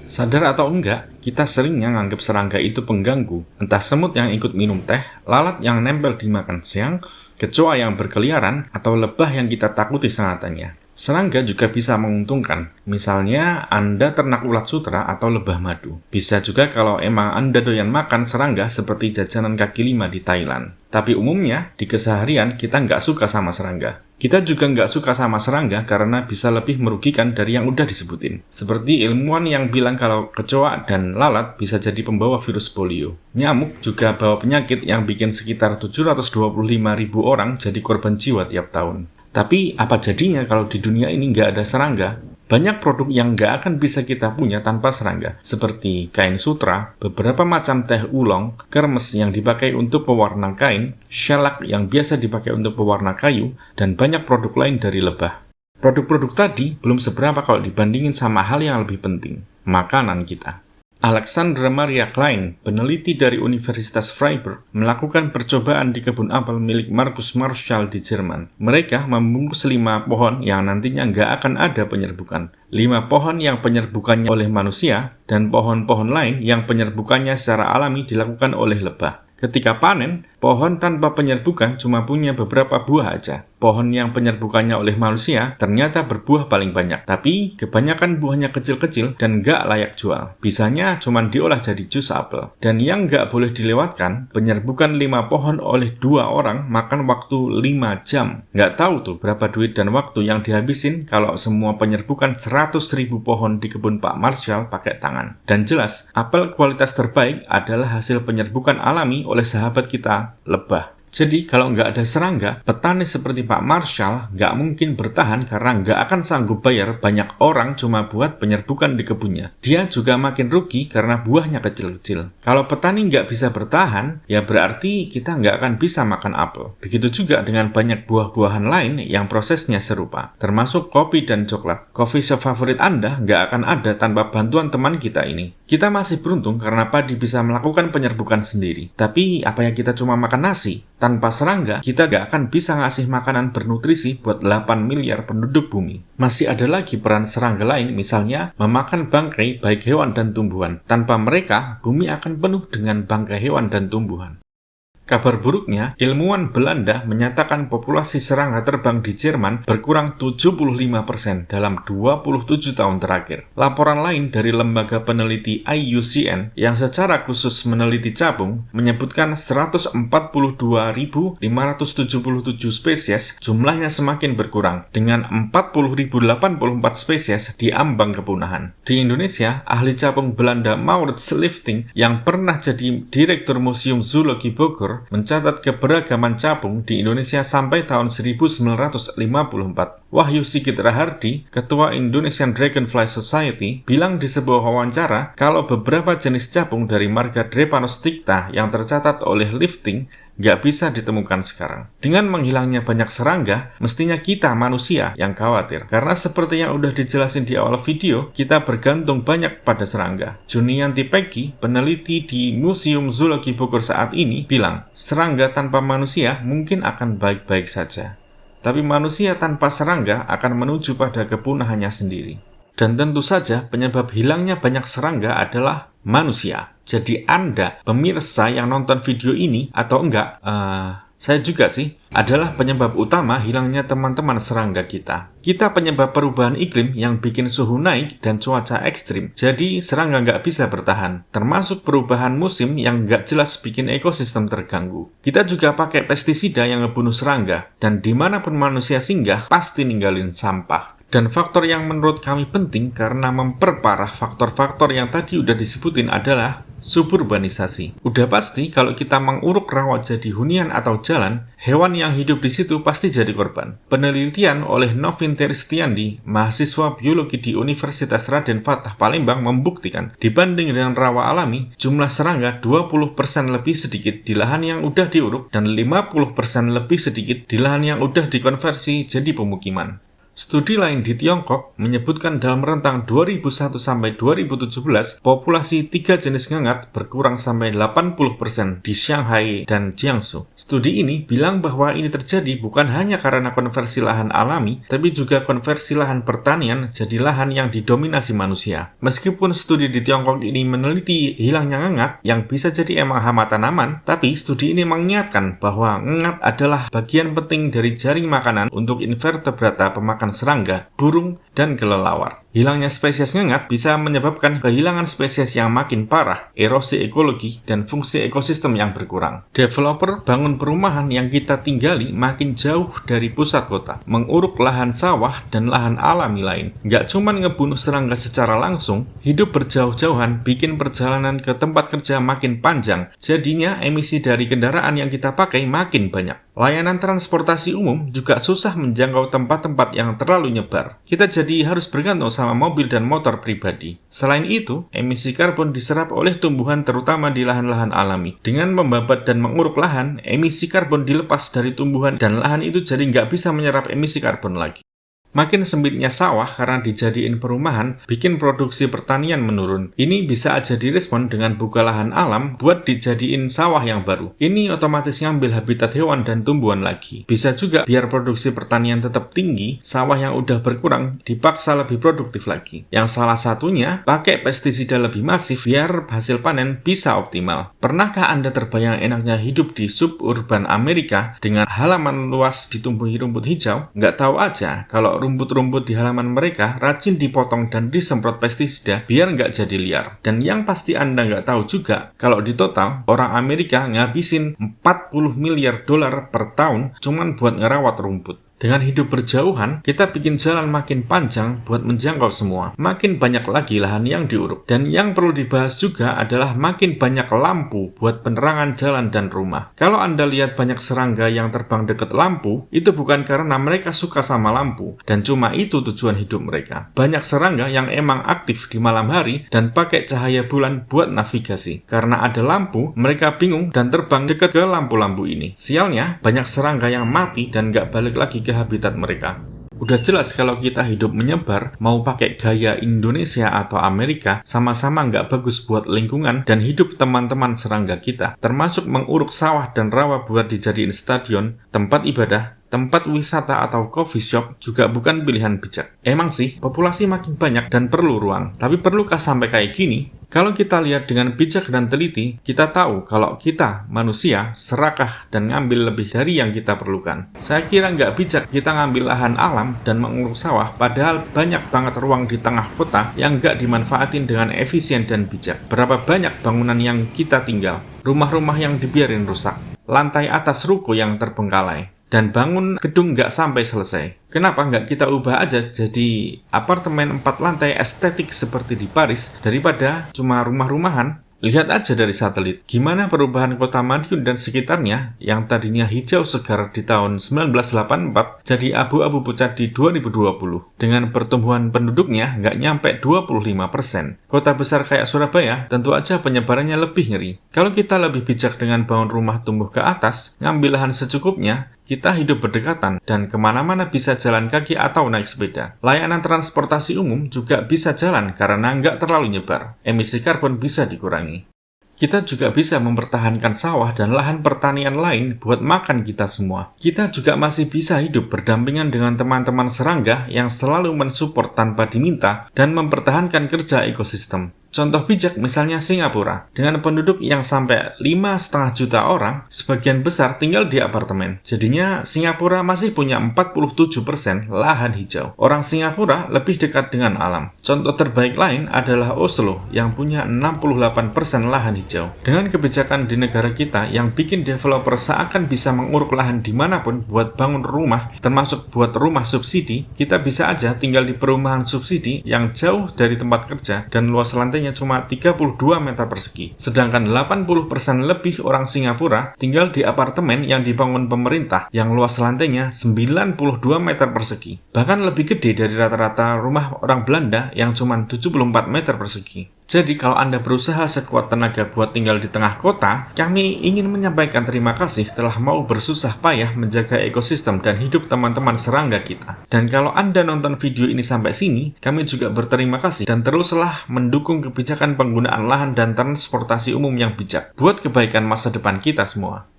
Sadar atau enggak, kita seringnya nganggap serangga itu pengganggu. Entah semut yang ikut minum teh, lalat yang nempel di makan siang, kecoa yang berkeliaran, atau lebah yang kita takuti sengatannya. Serangga juga bisa menguntungkan. Misalnya, Anda ternak ulat sutra atau lebah madu. Bisa juga kalau emang Anda doyan makan serangga seperti jajanan kaki lima di Thailand. Tapi umumnya, di keseharian kita nggak suka sama serangga. Kita juga nggak suka sama serangga karena bisa lebih merugikan dari yang udah disebutin. Seperti ilmuwan yang bilang kalau kecoa dan lalat bisa jadi pembawa virus polio. Nyamuk juga bawa penyakit yang bikin sekitar 725.000 orang jadi korban jiwa tiap tahun. Tapi apa jadinya kalau di dunia ini nggak ada serangga? Banyak produk yang nggak akan bisa kita punya tanpa serangga, seperti kain sutra, beberapa macam teh oolong, kermes yang dipakai untuk pewarna kain, shellac yang biasa dipakai untuk pewarna kayu, dan banyak produk lain dari lebah. Produk-produk tadi belum seberapa kalau dibandingin sama hal yang lebih penting, makanan kita. Alexander Maria Klein, peneliti dari Universitas Freiburg, melakukan percobaan di kebun apel milik Markus Marshall di Jerman. Mereka membungkus 5 pohon yang nantinya nggak akan ada penyerbukan. 5 pohon yang penyerbukannya oleh manusia, dan pohon-pohon lain yang penyerbukannya secara alami dilakukan oleh lebah. Ketika panen, pohon tanpa penyerbukan cuma punya beberapa buah aja. Pohon yang penyerbukannya oleh manusia ternyata berbuah paling banyak, tapi kebanyakan buahnya kecil-kecil dan nggak layak jual. Bisanya cuma diolah jadi jus apel. Dan yang nggak boleh dilewatkan, penyerbukan 5 pohon oleh 2 orang makan waktu 5 jam. Nggak tahu tuh berapa duit dan waktu yang dihabisin kalau semua penyerbukan 100.000 pohon di kebun Pak Marshall pakai tangan. Dan jelas, apel kualitas terbaik adalah hasil penyerbukan alami oleh sahabat kita, lebah. Jadi kalau nggak ada serangga, petani seperti Pak Marshall nggak mungkin bertahan karena nggak akan sanggup bayar banyak orang cuma buat penyerbukan di kebunnya. Dia juga makin rugi karena buahnya kecil-kecil. Kalau petani nggak bisa bertahan, ya berarti kita nggak akan bisa makan apel. Begitu juga dengan banyak buah-buahan lain yang prosesnya serupa, termasuk kopi dan coklat. Coffee shop favorit Anda nggak akan ada tanpa bantuan teman kita ini. Kita masih beruntung karena padi bisa melakukan penyerbukan sendiri. Tapi apa ya kita cuma makan nasi? Tanpa serangga, kita gak akan bisa ngasih makanan bernutrisi buat 8 miliar penduduk bumi. Masih ada lagi peran serangga lain, misalnya memakan bangkai baik hewan dan tumbuhan. Tanpa mereka, bumi akan penuh dengan bangkai hewan dan tumbuhan. Kabar buruknya, ilmuwan Belanda menyatakan populasi serangga terbang di Jerman berkurang 75% dalam 27 tahun terakhir. Laporan lain dari lembaga peneliti IUCN yang secara khusus meneliti capung menyebutkan 142.577 spesies jumlahnya semakin berkurang, dengan 40.084 spesies di ambang kepunahan. Di Indonesia, ahli capung Belanda Maurits Lifting yang pernah jadi direktur Museum Zoologi Bogor mencatat keberagaman capung di Indonesia sampai tahun 1954. Wahyu Sigit Rahardi, Ketua Indonesian Dragonfly Society, bilang di sebuah wawancara kalau beberapa jenis capung dari marga Drepanosticta yang tercatat oleh Lifting nggak bisa ditemukan sekarang. Dengan menghilangnya banyak serangga, mestinya kita manusia yang khawatir. Karena seperti yang udah dijelasin di awal video, kita bergantung banyak pada serangga. Junianti Peggy, peneliti di Museum Zoologi Bogor saat ini, bilang, serangga tanpa manusia mungkin akan baik-baik saja. Tapi manusia tanpa serangga akan menuju pada kepunahannya sendiri. Dan tentu saja penyebab hilangnya banyak serangga adalah manusia. Jadi Anda, pemirsa yang nonton video ini, atau enggak, saya juga sih, adalah penyebab utama hilangnya teman-teman serangga kita. Kita penyebab perubahan iklim yang bikin suhu naik dan cuaca ekstrim. Jadi serangga nggak bisa bertahan, termasuk perubahan musim yang nggak jelas bikin ekosistem terganggu. Kita juga pakai pestisida yang ngebunuh serangga, dan dimanapun manusia singgah, pasti ninggalin sampah. Dan faktor yang menurut kami penting karena memperparah faktor-faktor yang tadi udah disebutin adalah suburbanisasi. Udah pasti kalau kita menguruk rawa jadi hunian atau jalan, hewan yang hidup di situ pasti jadi korban. Penelitian oleh Novin Teristiandi, mahasiswa biologi di Universitas Raden Fatah Palembang membuktikan dibanding dengan rawa alami, jumlah serangga 20% lebih sedikit di lahan yang udah diuruk dan 50% lebih sedikit di lahan yang udah dikonversi jadi pemukiman. Studi lain di Tiongkok menyebutkan dalam rentang 2001 sampai 2017, populasi 3 jenis ngangak berkurang sampai 80% di Shanghai dan Jiangsu. Studi ini bilang bahwa ini terjadi bukan hanya karena konversi lahan alami, tapi juga konversi lahan pertanian jadi lahan yang didominasi manusia. Meskipun studi di Tiongkok ini meneliti hilangnya ngangak yang bisa jadi emang hama tanaman, tapi studi ini mengingatkan bahwa ngangak adalah bagian penting dari jaring makanan untuk invertebrata pemakan serangga, burung, dan kelelawar. Hilangnya spesies ngangak bisa menyebabkan kehilangan spesies yang makin parah, erosi ekologi, dan fungsi ekosistem yang berkurang. Developer bangun perumahan yang kita tinggali makin jauh dari pusat kota, menguruk lahan sawah dan lahan alami lain. Nggak cuma ngebunuh serangga secara langsung, hidup berjauh-jauhan bikin perjalanan ke tempat kerja makin panjang, jadinya emisi dari kendaraan yang kita pakai makin banyak. Layanan transportasi umum juga susah menjangkau tempat-tempat yang terlalu nyebar. Kita jadi harus bergantung sama mobil dan motor pribadi. Selain itu, emisi karbon diserap oleh tumbuhan terutama di lahan-lahan alami. Dengan membabat dan menguruk lahan, emisi karbon dilepas dari tumbuhan dan lahan itu jadi nggak bisa menyerap emisi karbon lagi. Makin sempitnya sawah karena dijadiin perumahan, bikin produksi pertanian menurun. Ini bisa aja direspon dengan buka lahan alam buat dijadiin sawah yang baru. Ini otomatis ngambil habitat hewan dan tumbuhan lagi. Bisa juga biar produksi pertanian tetap tinggi, sawah yang udah berkurang dipaksa lebih produktif lagi. Yang salah satunya, pakai pestisida lebih masif biar hasil panen bisa optimal. Pernahkah Anda terbayang enaknya hidup di suburban Amerika dengan halaman luas ditumbuhi rumput hijau? Nggak tahu aja kalau rumput-rumput di halaman mereka rajin dipotong dan disemprot pestisida biar nggak jadi liar. Dan yang pasti Anda nggak tahu juga, kalau di total, orang Amerika ngabisin 40 miliar dolar per tahun cuman buat ngerawat rumput. Dengan hidup berjauhan, kita bikin jalan makin panjang buat menjangkau semua. Makin banyak lagi lahan yang diuruk. Dan yang perlu dibahas juga adalah makin banyak lampu buat penerangan jalan dan rumah. Kalau Anda lihat banyak serangga yang terbang dekat lampu, itu bukan karena mereka suka sama lampu. Dan cuma itu tujuan hidup mereka. Banyak serangga yang emang aktif di malam hari dan pakai cahaya bulan buat navigasi. Karena ada lampu, mereka bingung dan terbang dekat ke lampu-lampu ini. Sialnya, banyak serangga yang mati dan nggak balik lagi ke habitat mereka. Udah jelas kalau kita hidup menyebar, mau pakai gaya Indonesia atau Amerika, sama-sama nggak bagus buat lingkungan dan hidup teman-teman serangga kita. Termasuk menguruk sawah dan rawa buat dijadiin stadion, tempat ibadah, tempat wisata atau coffee shop juga bukan pilihan bijak. Emang sih, populasi makin banyak dan perlu ruang. Tapi perlukah sampai kayak gini? Kalau kita lihat dengan bijak dan teliti, kita tahu kalau kita, manusia, serakah dan ngambil lebih dari yang kita perlukan. Saya kira nggak bijak kita ngambil lahan alam dan menguruk sawah, padahal banyak banget ruang di tengah kota yang nggak dimanfaatin dengan efisien dan bijak. Berapa banyak bangunan yang kita tinggal, rumah-rumah yang dibiarin rusak, lantai atas ruko yang terbengkalai, dan bangun gedung nggak sampai selesai. Kenapa nggak kita ubah aja jadi apartemen 4 lantai estetik seperti di Paris daripada cuma rumah-rumahan? Lihat aja dari satelit, gimana perubahan kota Madiun dan sekitarnya yang tadinya hijau segar di tahun 1984 jadi abu-abu pucat di 2020. Dengan pertumbuhan penduduknya nggak nyampe 25%. Kota besar kayak Surabaya tentu aja penyebarannya lebih ngeri. Kalau kita lebih bijak dengan bangun rumah tumbuh ke atas, ngambil lahan secukupnya, kita hidup berdekatan dan kemana-mana bisa jalan kaki atau naik sepeda. Layanan transportasi umum juga bisa jalan karena nggak terlalu nyebar. Emisi karbon bisa dikurangi. Kita juga bisa mempertahankan sawah dan lahan pertanian lain buat makan kita semua. Kita juga masih bisa hidup berdampingan dengan teman-teman serangga yang selalu mensupport tanpa diminta dan mempertahankan kerja ekosistem. Contoh bijak misalnya Singapura, dengan penduduk yang sampai 5,5 juta orang, sebagian besar tinggal di apartemen. Jadinya Singapura masih punya 47% lahan hijau. Orang Singapura lebih dekat dengan alam. Contoh terbaik lain adalah Oslo yang punya 68% lahan hijau. Dengan kebijakan di negara kita yang bikin developer seakan bisa menguruk lahan dimanapun buat bangun rumah, termasuk buat rumah subsidi, kita bisa aja tinggal di perumahan subsidi yang jauh dari tempat kerja dan luas lantainya cuma 32 meter persegi. Sedangkan 80% lebih orang Singapura tinggal di apartemen yang dibangun pemerintah yang luas lantainya 92 meter persegi. Bahkan lebih gede dari rata-rata rumah orang Belanda yang cuma 74 meter persegi. Jadi kalau Anda berusaha sekuat tenaga buat tinggal di tengah kota, kami ingin menyampaikan terima kasih telah mau bersusah payah menjaga ekosistem dan hidup teman-teman serangga kita. Dan kalau Anda nonton video ini sampai sini, kami juga berterima kasih dan teruslah mendukung kebijakan penggunaan lahan dan transportasi umum yang bijak buat kebaikan masa depan kita semua.